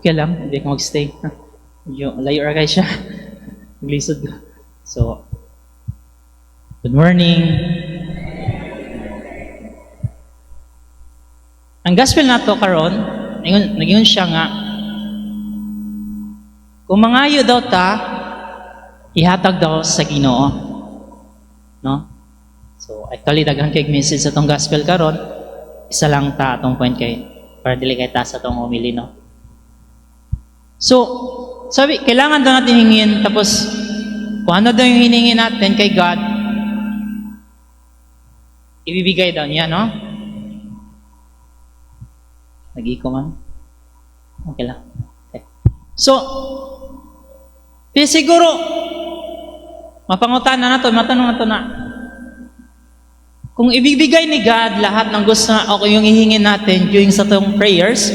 Okay lang, hindi ka magstay. Medyo layo ra kayo siya. Maglisod ko. So, good morning. Ang gospel nato karon, nagingon siya nga, kung mangayo daw ta, ihatag daw sa Ginoo. No? So, actually, daghang kay message sa tong gospel karon, isa lang ta atong point kay para dili kay ta sa tong homily, no? So, sabi, kailangan daw natin hingin, tapos kung ano daw yung hiningin natin kay God, ibibigay daw niya, no? Nag-eco man? Okay lang. Okay. So, siguro, mapangutan na to, matanong na to na, kung ibibigay ni God lahat ng gusto na, o yung ihingin natin during sa itong prayers,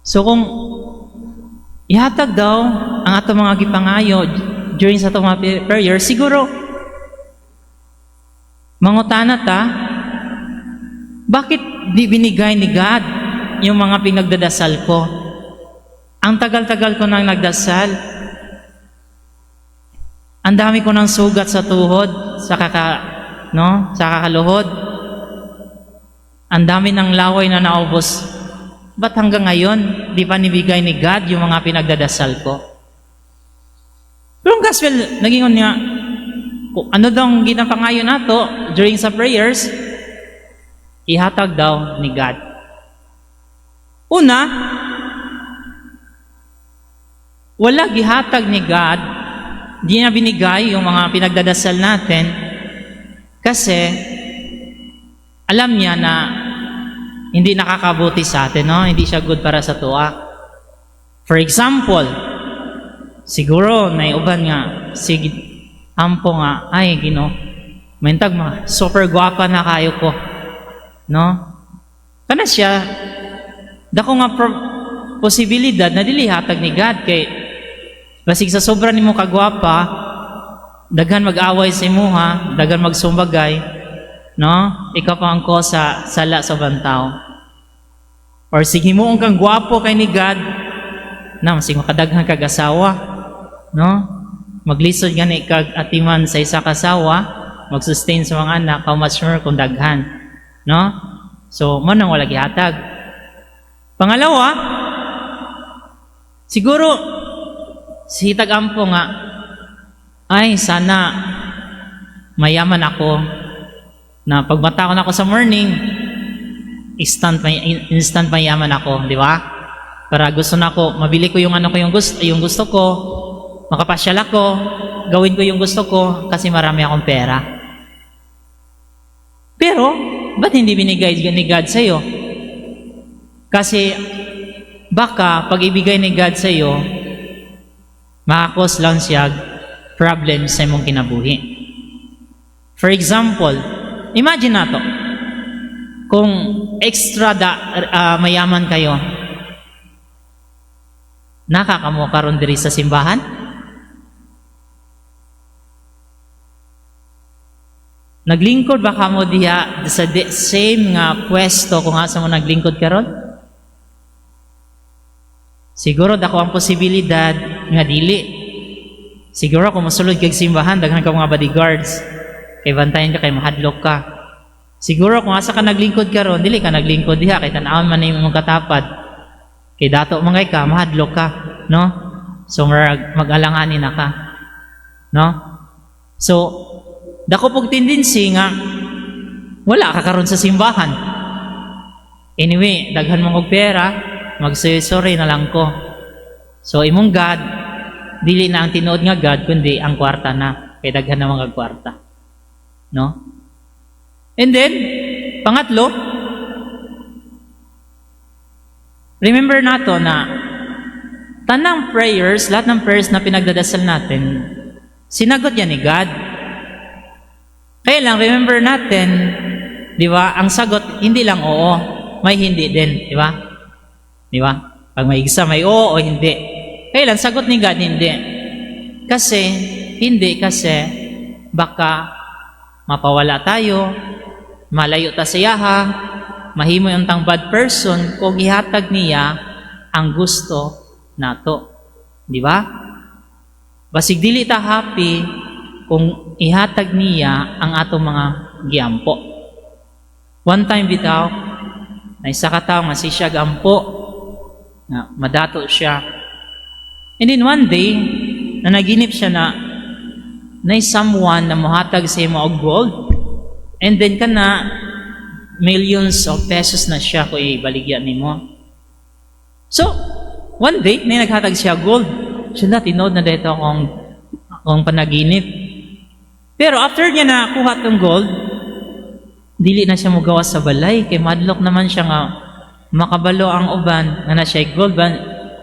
so kung ihatag daw ang atong mga gipangayo during sa itong mga prayer, siguro mangutana ta, bakit di binigay ni God yung mga pinagdadasal ko? Ang tagal-tagal ko nang nagdasal, ang dami ko nang sugat sa tuhod, sa kakaluhod, ang dami ng laway na naubos. Ba't hanggang ngayon, di pa nibigay ni God yung mga pinagdadasal ko? Pero ang gospel, nagingon niya, kung ano daw ang ginapangayo nato during sa prayers, ihatag daw ni God. Una, wala gihatag ni God, di niya binigay yung mga pinagdadasal natin, kasi alam niya na hindi nakakabuti sa atin, no? Hindi siya good para sa tuwa. For example, siguro naiuban nga, sige, ampo nga, ay, maintag super guwapa na kayo ko. No? Kana siya, dako nga posibilidad na dilihatag ni God, kay basig sa sobra ni mo kagwapa, daghan mag-away sa imuha, daghan magsumbagay, no? Ikaw pa ang ko sa sala sa bantao. Or sige mo kang gwapo kay ni God, na masig makadaghan kag asawa, no? Maglisod gani kag atiman sa isa ka asawa, mag-sustain sa mga anak, how much more kung daghan, no? So, man ang wala gihatag. Pangalawa, siguro si tagampo nga, ay sana mayaman ako, na pagmata ko na ako sa morning, instant mayaman ako, di ba? Para gusto na ako, mabili ko yung yung gusto ko, makapasyal ako, gawin ko yung gusto ko, kasi marami akong pera. Pero, ba't hindi binigay ni God sa'yo? Kasi, baka, pag ibigay ni God sa'yo, makakos lang siya problem sa imong kinabuhi. For example, imagine nato, kung extra mayaman kayo, nakakamo karon diri sa simbahan? Naglingkod ba kamo diha sa same nga pwesto kung asa mo naglingkod karon? Siguro dako ang posibilidad nga dili. Siguro kung mosulod kag simbahan, daghan ka mga bodyguards, kay bantayan ka, kay mahadlok ka. Siguro kung asa ka naglingkod karon, dili ka naglingkod diha, kay tan-awon man imong katapad. Kay dato mangay ka, mahadlok ka, no? So mag-alanganin na ka, no? So dako pug tendency nga wala ka karon sa simbahan. Anyway, daghan mong og pera, mag-sorry na lang ko. So imong God, dili na ang tinuod nga God, kundi ang kwarta na, kay daghan na mga kwarta, no? And then, pangatlo, remember nato na tanang prayers, lahat ng prayers na pinagdadasal natin, sinagot yan ni God. Kaya lang, remember natin, di ba, ang sagot, hindi lang oo. may hindi din, di ba? Di ba? Pag may exam, may oo o hindi. Kailan? Sagot ni God, hindi. Kasi baka mapawala tayo, malayo ta siyaha, mahimo yung tang bad person kung ihatag niya ang gusto nato. Di ba? Basig dili ta happy kung ihatag niya ang atong mga giampo. One time bitaw, na isa ka tao nga si siya gampo, na madato siya. And then one day, na naginip siya na someone na mohatag sa imo og gold, and then kana millions of pesos na siya kung ibaligyan nimo. So, one day, may naghatag siya gold. Siya tinod na dito akong panaginip. Pero after niya na kuha tong gold, dili na siya mogawas sa balay, kay madlok naman siya nga makabalo ang uban nga na siya gold,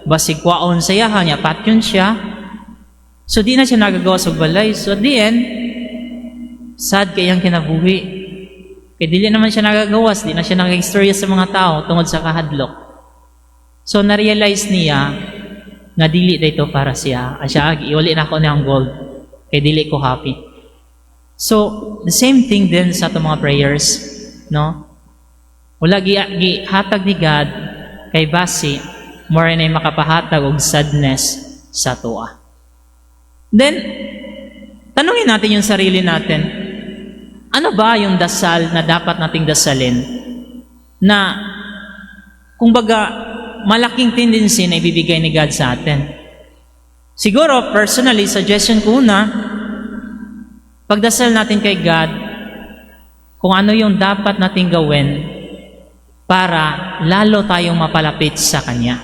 basig kwaon sa yaha niya, patyon siya. So di na siya nagagawas sa balay. So at the end, sad kayang kinabuhi. Kaya dili naman siya nagagawas, di na siya nag-istorya sa mga tao tungod sa kahadlok. So na-realize niya nga dili dito para siya. Asya, iuli na ako niyang gold. Kaya dili ko happy. So, the same thing din sa itong mga prayers, no? Wala gihatag ni God kay basi, more na makapahatag og sadness sa tuwa. Then, tanungin natin yung sarili natin, ano ba yung dasal na dapat nating dasalin na, kumbaga, malaking tendency na ibibigay ni God sa atin? Siguro, personally, suggestion ko na, pagdasal natin kay God kung ano yung dapat nating gawin para lalo tayong mapalapit sa Kanya.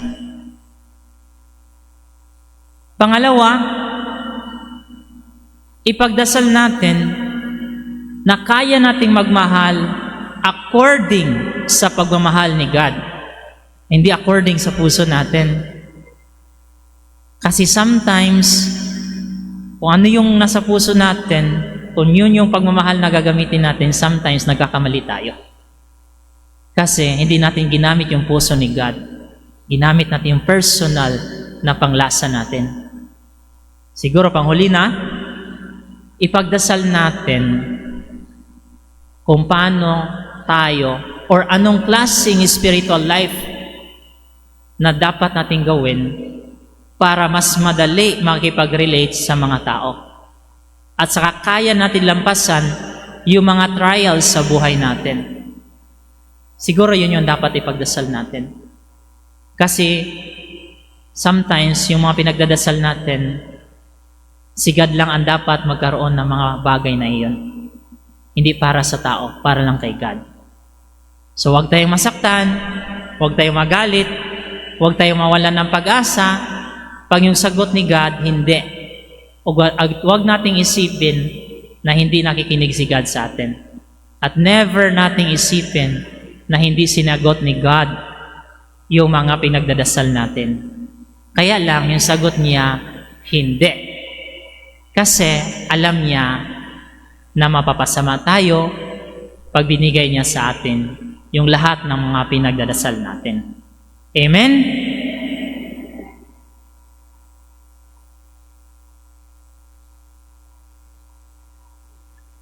Pangalawa, ipagdasal natin na kaya nating magmahal according sa pagmamahal ni God. Hindi according sa puso natin. Kasi sometimes, kung ano yung nasa puso natin, kung yun yung pagmamahal na gagamitin natin, sometimes nagkakamali tayo. Kasi hindi natin ginamit yung puso ni God. Ginamit natin yung personal na panglasa natin. Siguro panghuli na, ipagdasal natin kung paano tayo or anong klaseng spiritual life na dapat natin gawin para mas madali makipag-relate sa mga tao. At saka kaya natin lampasan yung mga trials sa buhay natin. Siguro yun yung dapat ipagdasal natin. Kasi sometimes yung mga pinagdadasal natin, si God lang ang dapat magkaroon ng mga bagay na iyon. Hindi para sa tao, para lang kay God. So huwag tayong masaktan, huwag tayong magalit, huwag tayong mawalan ng pag-asa. Pag yung sagot ni God, hindi. Huwag nating isipin na hindi nakikinig si God sa atin. At never nating isipin na hindi sinagot ni God yung mga pinagdadasal natin. Kaya lang, yung sagot niya, hindi. Kasi alam niya na mapapasama tayo pag binigay niya sa atin yung lahat ng mga pinagdadasal natin. Amen?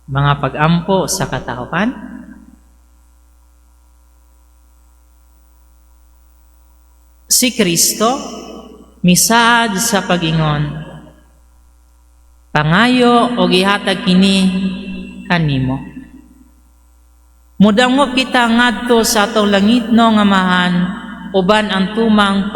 Mga pag-ampo sa katauhan, si Kristo misaad sa pag-ingon, pangayo o gihatag kini kanimo. Mudangop kita ngadto sa atong langit no nga mahan, uban ang tumang